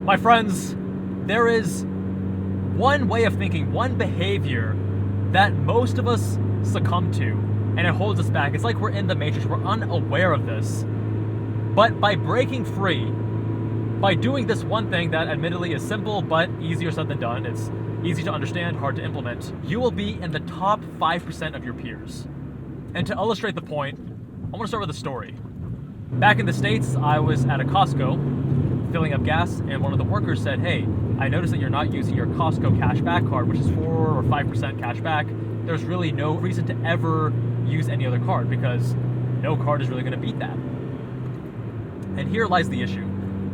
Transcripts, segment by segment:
My friends, there is one way of thinking, one behavior that most of us succumb to, and it holds us back. It's like we're in the matrix, we're unaware of this. But by breaking free, by doing this one thing that admittedly is simple but easier said than done, it's easy to understand, hard to implement, you will be in the top 5% of your peers. And to illustrate the point, I want to start with a story. Back in the States, I was at a Cusco filling up gas, and one of the workers said, "Hey, I noticed that you're not using your Cusco cash back card, which is 4 or 5% cash back. There's really no reason to ever use any other card because no card is really going to beat that." And here lies the issue.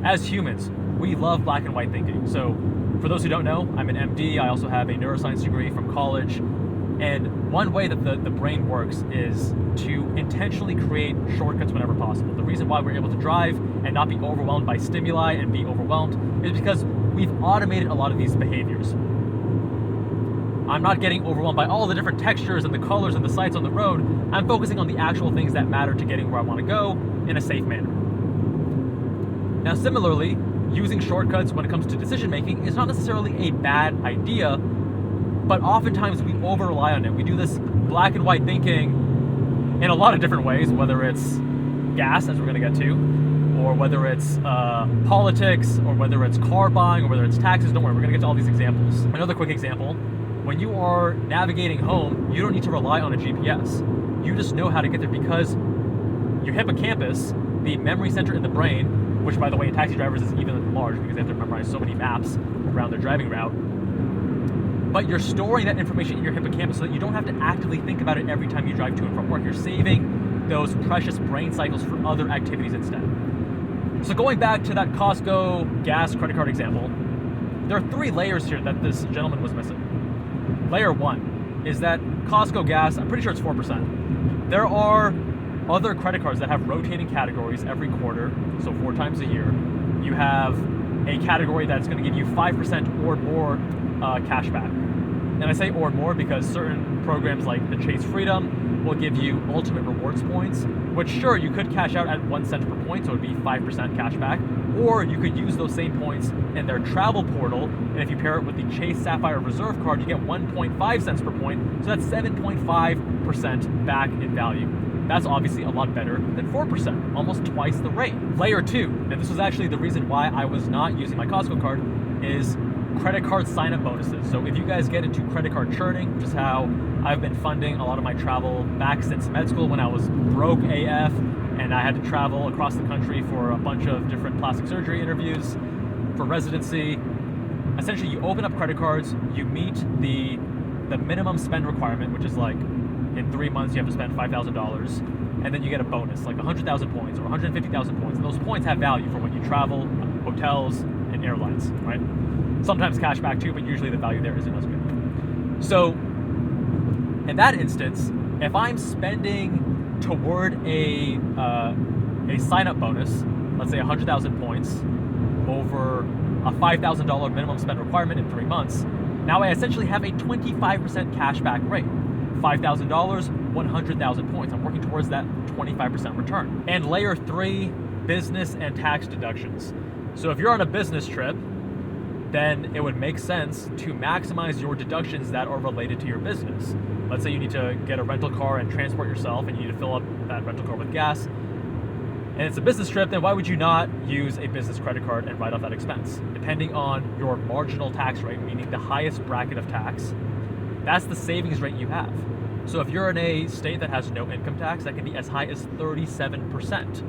As humans, we love black and white thinking. So for those who don't know, I'm an MD. I also have a neuroscience degree from college. And one way that the brain works is to intentionally create shortcuts whenever possible. The reason why we're able to drive and not be overwhelmed by stimuli and be overwhelmed is because we've automated a lot of these behaviors. I'm not getting overwhelmed by all the different textures and the colors and the sights on the road. I'm focusing on the actual things that matter to getting where I want to go in a safe manner. Now, similarly, using shortcuts when it comes to decision making is not necessarily a bad idea, but oftentimes we over rely on it. We do this black and white thinking in a lot of different ways, whether it's gas, as we're going to get to, or whether it's politics, or whether it's car buying, or whether it's taxes. Don't worry, we're going to get to all these examples. Another quick example, when you are navigating home, you don't need to rely on a GPS. You just know how to get there because your hippocampus, the memory center in the brain, which by the way in taxi drivers is even large because they have to memorize so many maps around their driving route, but you're storing that information in your hippocampus so that you don't have to actively think about it every time you drive to and from work. You're saving those precious brain cycles for other activities instead. So going back to that Costco gas credit card example, there are 3 layers here that this gentleman was missing. Layer 1 is that Costco gas, I'm pretty sure it's 4%. There are other credit cards that have rotating categories every quarter, so 4 times a year. You have a category that's going to give you 5% or more cash back. And I say or more because certain programs like the Chase Freedom will give you ultimate rewards points, which sure, you could cash out at 1 cent per point, so it would be 5% cash back, or you could use those same points in their travel portal, and if you pair it with the Chase Sapphire Reserve card, you get 1.5 cents per point, so that's 7.5% back in value. That's obviously a lot better than 4%, almost twice the rate. Layer 2, and this was actually the reason why I was not using my Costco card, is credit card sign-up bonuses. So if you guys get into credit card churning, which is how I've been funding a lot of my travel back since med school when I was broke AF and I had to travel across the country for a bunch of different plastic surgery interviews for residency. Essentially, you open up credit cards, you meet the minimum spend requirement, which is like in 3 months you have to spend $5,000, and then you get a bonus, like 100,000 points or 150,000 points. And those points have value for when you travel, hotels, and airlines, right? Sometimes cash back too, but usually the value there isn't as good. So in that instance, if I'm spending toward a sign-up bonus, let's say 100,000 points over a $5,000 minimum spend requirement in 3 months, now I essentially have a 25% cash back rate. $5,000, 100,000 points. I'm working towards that 25% return. And layer 3, business and tax deductions. So if you're on a business trip, then it would make sense to maximize your deductions that are related to your business. Let's say you need to get a rental car and transport yourself, and you need to fill up that rental car with gas, and it's a business trip, then why would you not use a business credit card and write off that expense? Depending on your marginal tax rate, meaning the highest bracket of tax, that's the savings rate you have. So if you're in a state that has no income tax, that can be as high as 37%.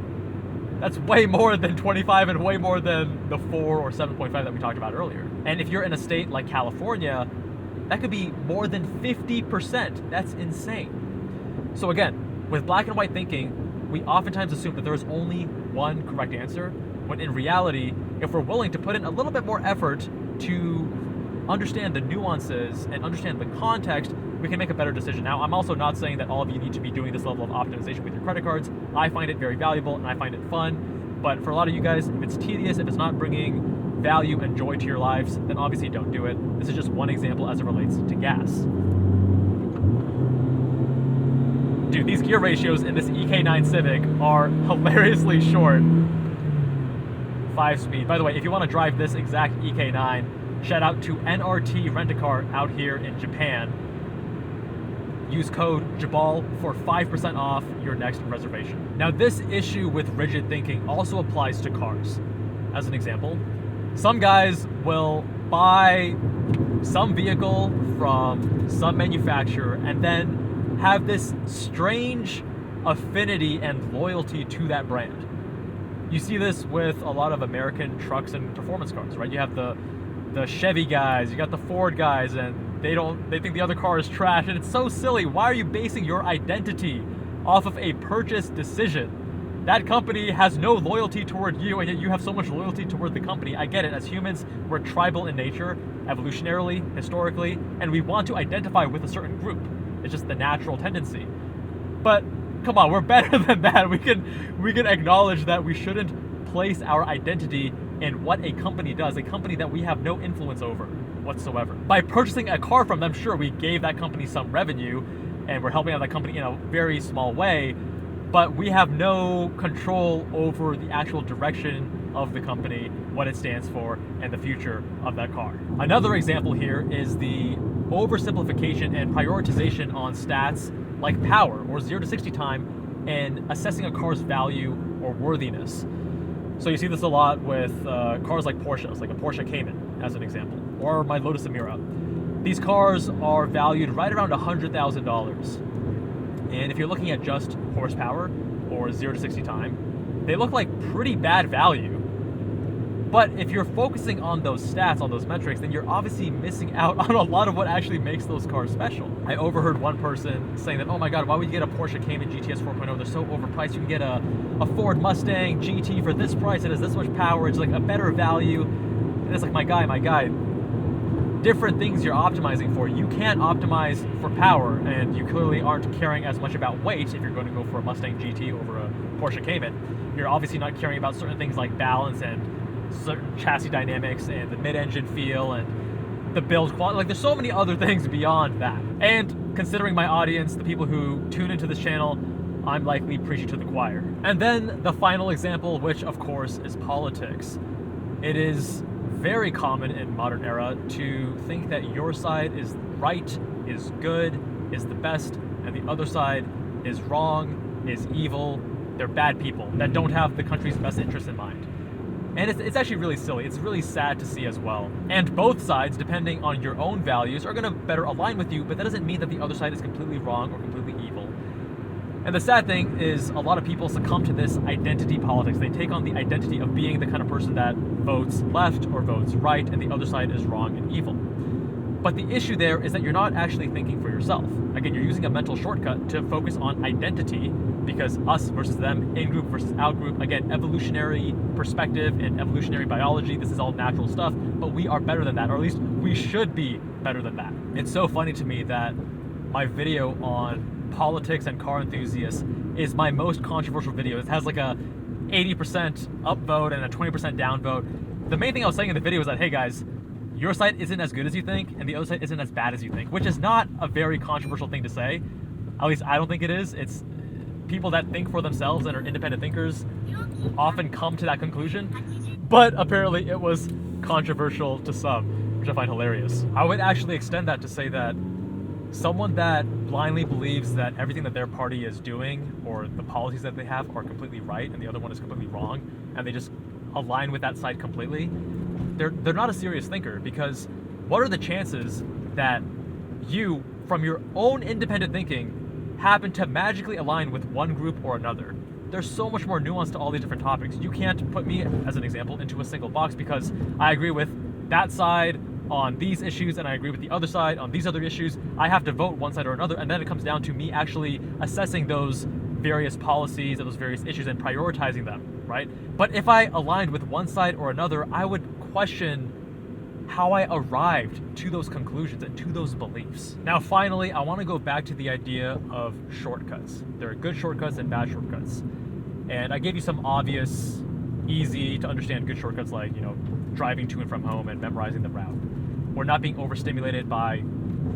That's way more than 25 and way more than the 4 or 7.5 that we talked about earlier. And if you're in a state like California, that could be more than 50%. That's insane. So again, with black and white thinking, we oftentimes assume that there is only one correct answer, when in reality, if we're willing to put in a little bit more effort to understand the nuances and understand the context, we can make a better decision. Now, I'm also not saying that all of you need to be doing this level of optimization with your credit cards. I find it very valuable and I find it fun, but for a lot of you guys, if it's tedious, if it's not bringing value and joy to your lives, then obviously don't do it. This is just one example as it relates to gas. Dude, these gear ratios in this EK9 Civic are hilariously short 5-speed. By the way, if you want to drive this exact EK9, shout out to NRT Rent-A-Car out here in Japan. Use code JABAL for 5% off your next reservation. Now, this issue with rigid thinking also applies to cars. As an example, some guys will buy some vehicle from some manufacturer and then have this strange affinity and loyalty to that brand. You see this with a lot of American trucks and performance cars, right? You have the Chevy guys, you got the Ford guys, and they think the other car is trash, and it's so silly. Why are you basing your identity off of a purchase decision? That company has no loyalty toward you, and yet you have so much loyalty toward the company. I get it. As humans, we're tribal in nature, evolutionarily, historically, and we want to identify with a certain group. It's just the natural tendency. But come on, we're better than that. We can acknowledge that we shouldn't place our identity in what a company does, a company that we have no influence over whatsoever. By purchasing a car from them, sure, we gave that company some revenue, and we're helping out that company in a very small way, but we have no control over the actual direction of the company, what it stands for, and the future of that car. Another example here is the oversimplification and prioritization on stats like power or 0 to 60 time in assessing a car's value or worthiness. So you see this a lot with cars like Porsches, like a Porsche Cayman, as an example, or my Lotus Emira. These cars are valued right around $100,000. And if you're looking at just horsepower or 0 to 60 time, they look like pretty bad value. But if you're focusing on those stats, on those metrics, then you're obviously missing out on a lot of what actually makes those cars special. I overheard one person saying that, oh my god, why would you get a Porsche Cayman GTS 4.0? They're so overpriced. You can get a Ford Mustang GT for this price. It has this much power. It's like a better value. And it's like, my guy, different things you're optimizing for. You can't optimize for power, and you clearly aren't caring as much about weight if you're going to go for a Mustang GT over a Porsche Cayman. You're obviously not caring about certain things like balance and certain chassis dynamics and the mid-engine feel and the build quality. Like, there's so many other things beyond that. And considering my audience, the people who tune into this channel, I'm likely preaching to the choir. And then the final example, which of course is politics. It is very common in modern era to think that your side is right, is good, is the best, and the other side is wrong, is evil. They're bad people that don't have the country's best interest in mind. And it's actually really silly. It's really sad to see as well. And both sides, depending on your own values, are going to better align with you, but that doesn't mean that the other side is completely wrong or completely evil. And the sad thing is a lot of people succumb to this identity politics. They take on the identity of being the kind of person that votes left or votes right, and the other side is wrong and evil. But the issue there is that you're not actually thinking for yourself. Again, you're using a mental shortcut to focus on identity, because us versus them, in-group versus out-group, again, evolutionary perspective and evolutionary biology, this is all natural stuff, but we are better than that, or at least we should be better than that. It's so funny to me that my video on politics and car enthusiasts is my most controversial video. It has like a 80% upvote and a 20% downvote. The main thing I was saying in the video is that, hey guys, your side isn't as good as you think, and the other side isn't as bad as you think, which is not a very controversial thing to say. At least I don't think it is. It's people that think for themselves and are independent thinkers often come to that conclusion, but apparently it was controversial to some, which I find hilarious. I would actually extend that to say that someone that blindly believes that everything that their party is doing or the policies that they have are completely right and the other one is completely wrong, and they just align with that side completely, they're not a serious thinker, because what are the chances that you, from your own independent thinking, happen to magically align with one group or another? There's so much more nuance to all these different topics. You can't put me, as an example, into a single box because I agree with that side on these issues and I agree with the other side on these other issues. I have to vote one side or another, and then it comes down to me actually assessing those various policies and those various issues and prioritizing them, right? But if I aligned with one side or another, I would question how I arrived to those conclusions and to those beliefs. Now, finally, I want to go back to the idea of shortcuts. There are good shortcuts and bad shortcuts. And I gave you some obvious, easy to understand good shortcuts like, driving to and from home and memorizing the route, or not being overstimulated by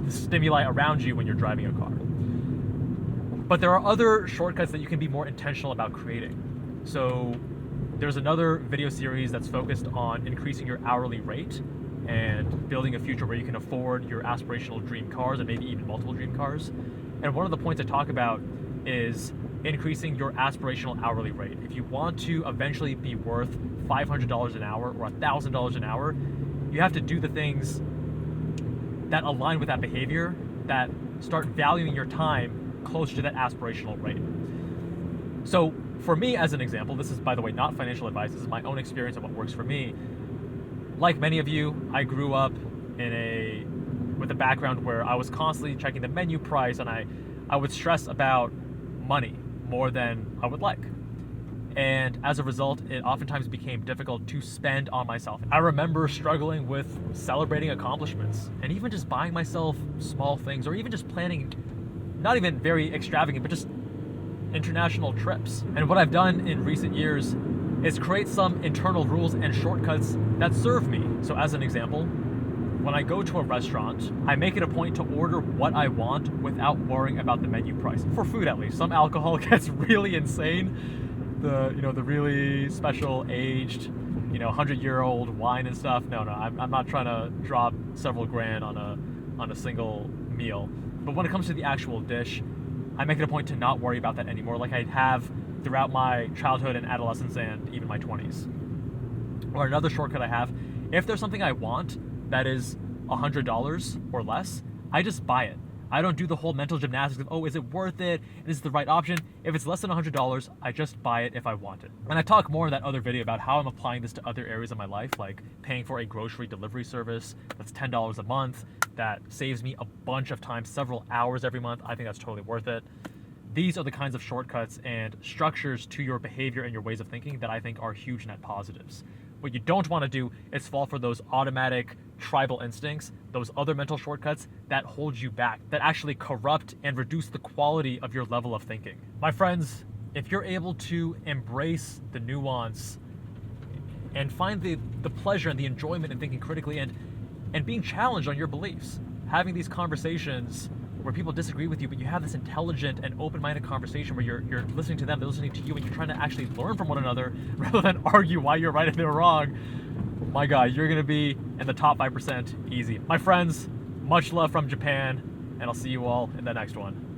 the stimuli around you when you're driving a car. But there are other shortcuts that you can be more intentional about creating. So There's another video series that's focused on increasing your hourly rate and building a future where you can afford your aspirational dream cars and maybe even multiple dream cars. And one of the points I talk about is increasing your aspirational hourly rate. If you want to eventually be worth $500 an hour or $1,000 an hour, you have to do the things that align with that behavior, that start valuing your time closer to that aspirational rate. So for me, as an example, this is, by the way, not financial advice, this is my own experience and what works for me. Like many of you, I grew up with a background where I was constantly checking the menu price, and I would stress about money more than I would like. And as a result, it oftentimes became difficult to spend on myself. I remember struggling with celebrating accomplishments and even just buying myself small things, or even just planning, not even very extravagant, but just international trips. And what I've done in recent years is create some internal rules and shortcuts that serve me. So as an example, when I go to a restaurant, I make it a point to order what I want without worrying about the menu price. For food, at least. Some alcohol gets really insane. The really special aged, 100-year-old wine and stuff. No, I'm not trying to drop several grand on a single meal. But when it comes to the actual dish, I make it a point to not worry about that anymore, like I have throughout my childhood and adolescence and even my 20s. Or another shortcut I have, if there's something I want that is $100 or less, I just buy it. I don't do the whole mental gymnastics of, is it worth it? Is this the right option? If it's less than $100, I just buy it if I want it. And I talk more in that other video about how I'm applying this to other areas of my life, like paying for a grocery delivery service that's $10 a month, that saves me a bunch of time, several hours every month. I think that's totally worth it. These are the kinds of shortcuts and structures to your behavior and your ways of thinking that I think are huge net positives. What you don't want to do is fall for those automatic tribal instincts, those other mental shortcuts that hold you back, that actually corrupt and reduce the quality of your level of thinking. My friends, if you're able to embrace the nuance and find the pleasure and the enjoyment in thinking critically and being challenged on your beliefs, having these conversations where people disagree with you, but you have this intelligent and open-minded conversation where you're listening to them, they're listening to you, and you're trying to actually learn from one another rather than argue why you're right and they're wrong. My God, you're gonna be in the top 5% easy. My friends, much love from Japan, and I'll see you all in the next one.